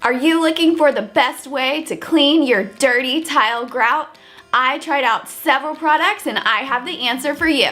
Are you looking for the best way to clean your dirty tile grout? I tried out several products and I have the answer for you.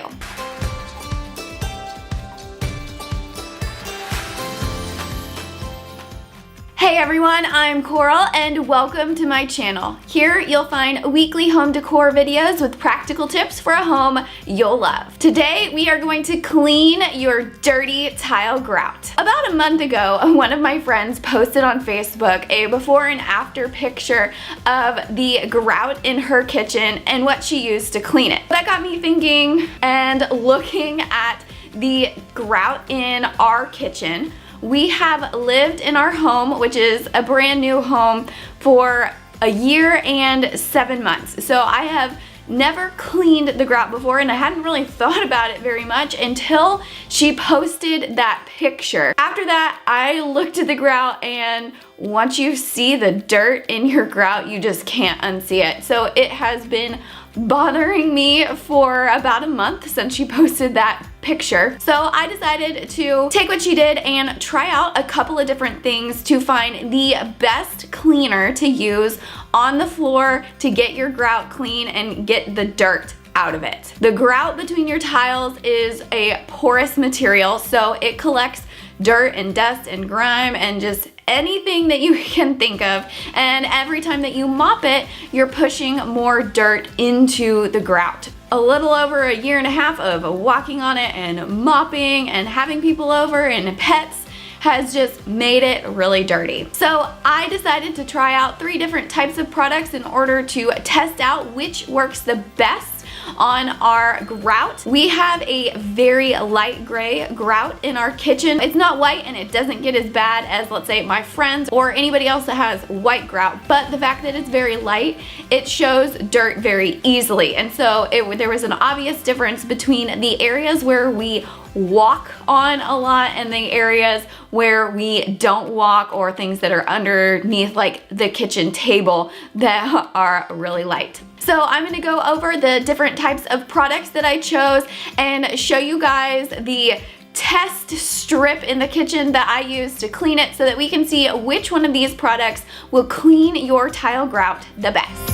Hey everyone, I'm Coral and welcome to my channel. Here you'll find weekly home decor videos with practical tips for a home you'll love. Today we are going to clean your dirty tile grout. About a month ago, one of my friends posted on Facebook a before and after picture of the grout in her kitchen and what she used to clean it. That got me thinking and looking at the grout in our kitchen. We have lived in our home, which is a brand new home, for a year and 7 months. So I have never cleaned the grout before and I hadn't really thought about it very much until she posted that picture. After that, I looked at the grout, and once you see the dirt in your grout, you just can't unsee it. So it has been bothering me for about a month since she posted that picture. So I decided to take what she did and try out a couple of different things to find the best cleaner to use on the floor to get your grout clean and get the dirt out of it. The grout between your tiles is a porous material, so it collects dirt and dust and grime and just anything that you can think of, and every time that you mop it, you're pushing more dirt into the grout. A little over a year and a half of walking on it and mopping and having people over and pets has just made it really dirty. So I decided to try out 3 different types of products in order to test out which works the best on our grout. We have a very light gray grout in our kitchen. It's not white and it doesn't get as bad as, let's say, my friends or anybody else that has white grout, but the fact that it's very light, it shows dirt very easily. And so there was an obvious difference between the areas where we walk on a lot and the areas where we don't walk, or things that are underneath like the kitchen table that are really light. So I'm going to go over the different types of products that I chose and show you guys the test strip in the kitchen that I use to clean it so that we can see which one of these products will clean your tile grout the best.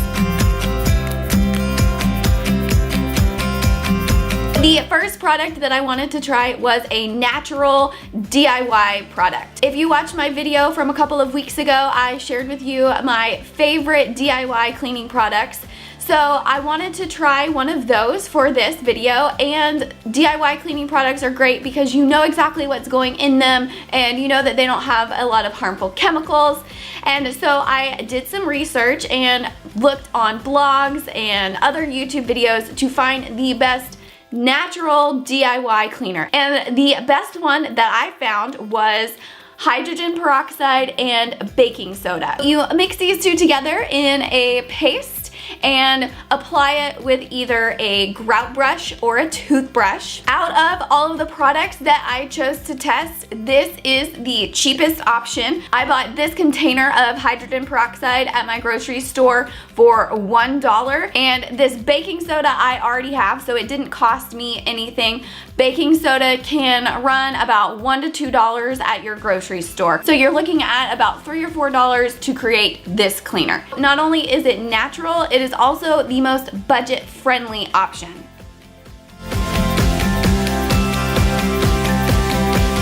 The first product that I wanted to try was a natural DIY product. If you watched my video from a couple of weeks ago, I shared with you my favorite DIY cleaning products. So I wanted to try one of those for this video, and DIY cleaning products are great because you know exactly what's going in them and you know that they don't have a lot of harmful chemicals. And so I did some research and looked on blogs and other YouTube videos to find the best natural DIY cleaner. And the best one that I found was hydrogen peroxide and baking soda. You mix these two together in a paste and apply it with either a grout brush or a toothbrush. Out of all of the products that I chose to test, this is the cheapest option. I bought this container of hydrogen peroxide at my grocery store for $1, and this baking soda I already have, so it didn't cost me anything. Baking soda can run about $1 to $2 at your grocery store. So you're looking at about $3 or $4 to create this cleaner. Not only is it natural, it is also the most budget-friendly option.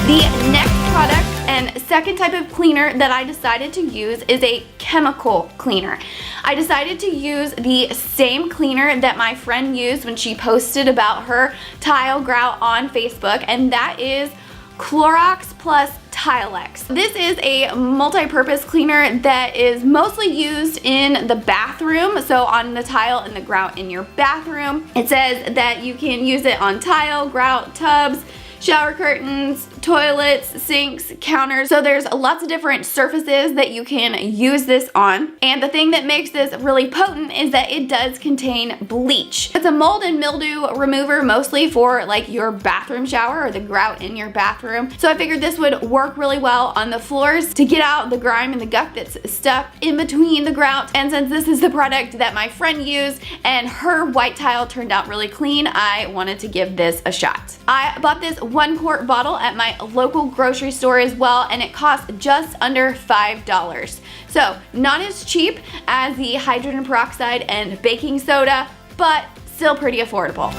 The next product and second type of cleaner that I decided to use is a chemical cleaner. I decided to use the same cleaner that my friend used when she posted about her tile grout on Facebook, and that is Clorox plus Tilex. This is a multi-purpose cleaner that is mostly used in the bathroom, so on the tile and the grout in your bathroom. It says that you can use it on tile, grout, tubs, shower curtains, toilets, sinks, counters. So there's lots of different surfaces that you can use this on. And the thing that makes this really potent is that it does contain bleach. It's a mold and mildew remover, mostly for like your bathroom shower or the grout in your bathroom. So I figured this would work really well on the floors to get out the grime and the gunk that's stuck in between the grout. And since this is the product that my friend used and her white tile turned out really clean, I wanted to give this a shot. I bought this 1 quart bottle at my my local grocery store as well, and it costs just under $5. So not as cheap as the hydrogen peroxide and baking soda, but still pretty affordable.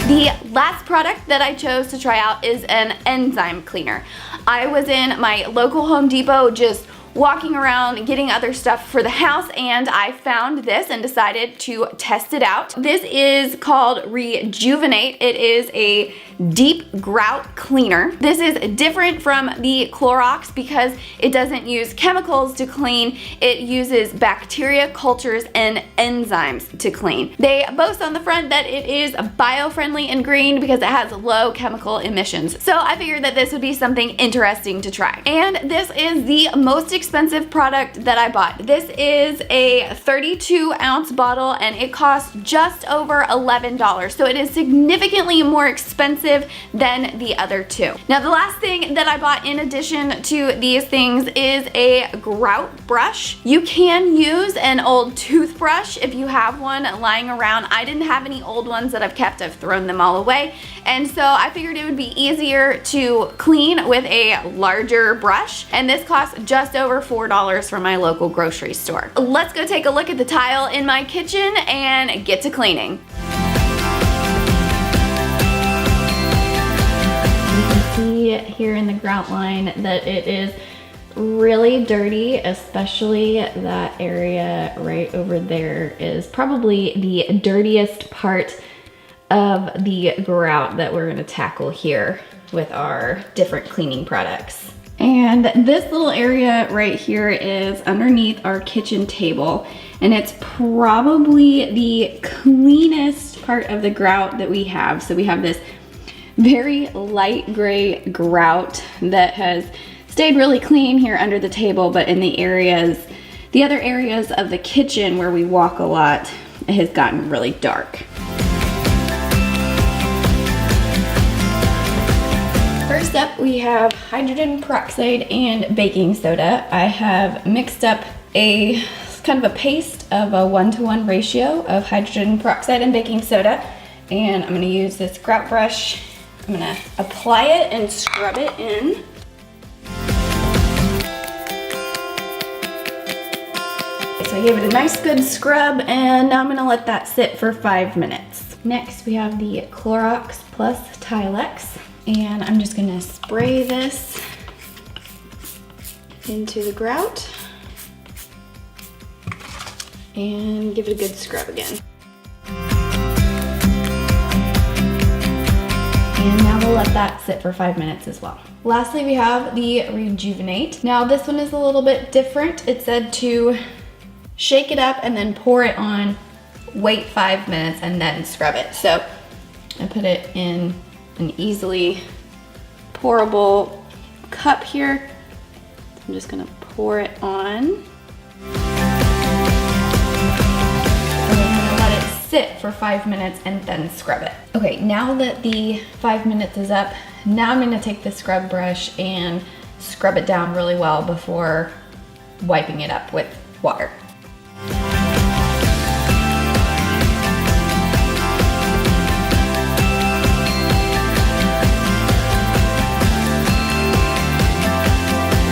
The last product that I chose to try out is an enzyme cleaner. I was in my local Home Depot just walking around getting other stuff for the house, and I found this and decided to test it out. This is called Rejuvenate. It is a deep grout cleaner. This is different from the Clorox because it doesn't use chemicals to clean. It uses bacteria cultures and enzymes to clean. They boast on the front that it is bio-friendly and green because it has low chemical emissions. So I figured that this would be something interesting to try. And this is the most expensive product that I bought. This is a 32-ounce bottle and it costs just over $11. So it is significantly more expensive than the other two. Now the last thing that I bought in addition to these things is a grout brush. You can use an old toothbrush if you have one lying around. I didn't have any old ones that I've kept. I've thrown them all away. And so I figured it would be easier to clean with a larger brush. And this costs just over $4 from my local grocery store. Let's go take a look at the tile in my kitchen and get to cleaning. See here in the grout line that it is really dirty, especially that area right over there is probably the dirtiest part of the grout that we're going to tackle here with our different cleaning products. And this little area right here is underneath our kitchen table, and it's probably the cleanest part of the grout that we have. So we have this very light gray grout that has stayed really clean here under the table, but in the other areas of the kitchen where we walk a lot, it has gotten really dark. First up, we have hydrogen peroxide and baking soda. I have mixed up a kind of a paste of a 1-to-1 ratio of hydrogen peroxide and baking soda, and I'm going to use this grout brush. I'm gonna apply it and scrub it in. So I gave it a nice good scrub, and now I'm gonna let that sit for 5 minutes. Next we have the Clorox Plus Tilex, and I'm just gonna spray this into the grout and give it a good scrub again. And now we'll let that sit for 5 minutes as well. Lastly, we have the Rejuvenate. Now this one is a little bit different. It said to shake it up and then pour it on, wait 5 minutes, and then scrub it. So I put it in an easily pourable cup here. I'm just gonna pour it on. Sit for 5 minutes and then scrub it. Okay, now that the 5 minutes is up, now I'm gonna take the scrub brush and scrub it down really well before wiping it up with water.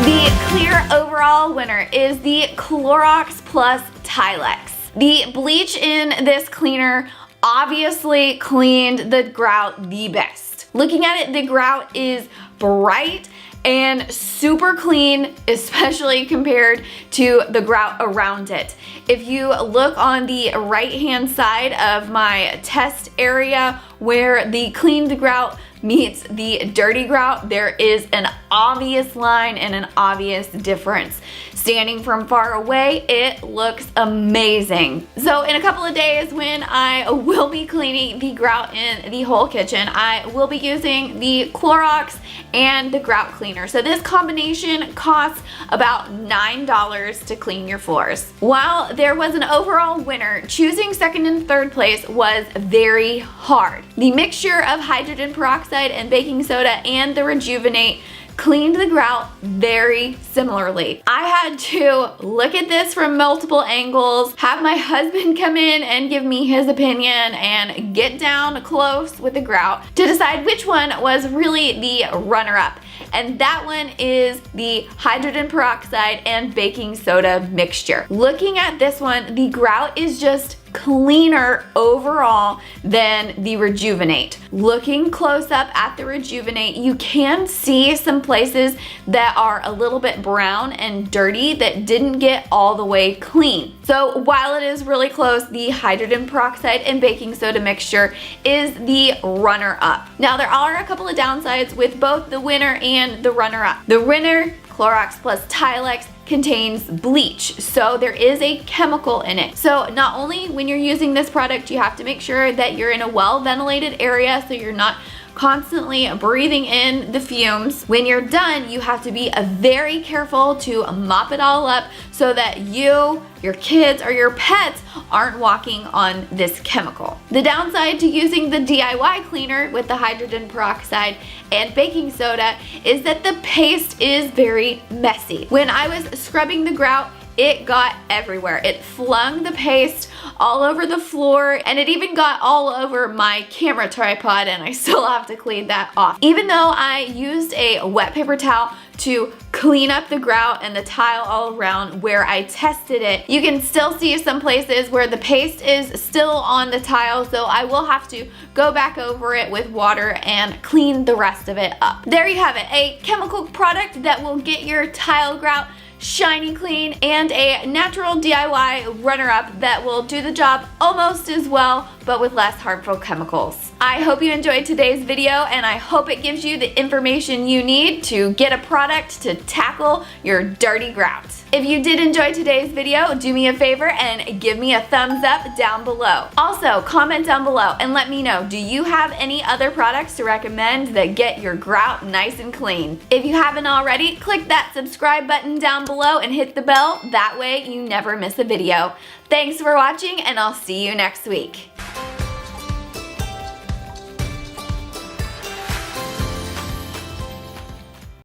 The clear overall winner is the Clorox Plus Tilex. The bleach in this cleaner obviously cleaned the grout the best. Looking at it, the grout is bright and super clean, especially compared to the grout around it. If you look on the right-hand side of my test area where the cleaned grout meets the dirty grout, there is an obvious line and an obvious difference. Standing from far away, it looks amazing. So in a couple of days when I will be cleaning the grout in the whole kitchen, I will be using the Clorox and the grout cleaner. So this combination costs about $9 to clean your floors. While there was an overall winner, choosing second and third place was very hard. The mixture of hydrogen peroxide and baking soda and the Rejuvenate cleaned the grout very similarly. I had to look at this from multiple angles, have my husband come in and give me his opinion, and get down close with the grout to decide which one was really the runner-up. And that one is the hydrogen peroxide and baking soda mixture. Looking at this one, the grout is just cleaner overall than the Rejuvenate. Looking close up at the Rejuvenate, you can see some places that are a little bit brown and dirty that didn't get all the way clean. So while it is really close, the hydrogen peroxide and baking soda mixture is the runner-up. Now there are a couple of downsides with both the winner and the runner-up. The winner, Clorox plus Tilex, contains bleach, so there is a chemical in it. So not only when you're using this product, you have to make sure that you're in a well-ventilated area so you're not constantly breathing in the fumes. When you're done, you have to be very careful to mop it all up so that you, your kids, or your pets aren't walking on this chemical. The downside to using the DIY cleaner with the hydrogen peroxide and baking soda is that the paste is very messy. When I was scrubbing the grout, it got everywhere. It flung the paste all over the floor, and it even got all over my camera tripod, and I still have to clean that off. Even though I used a wet paper towel to clean up the grout and the tile all around where I tested it, you can still see some places where the paste is still on the tile, so I will have to go back over it with water and clean the rest of it up. There you have it, a chemical product that will get your tile grout shiny clean, and a natural DIY runner-up that will do the job almost as well, but with less harmful chemicals. I hope you enjoyed today's video, and I hope it gives you the information you need to get a product to tackle your dirty grout. If you did enjoy today's video, do me a favor and give me a thumbs up down below. Also, comment down below and let me know, do you have any other products to recommend that get your grout nice and clean? If you haven't already, click that subscribe button down below and hit the bell. That way you never miss a video. Thanks for watching, and I'll see you next week.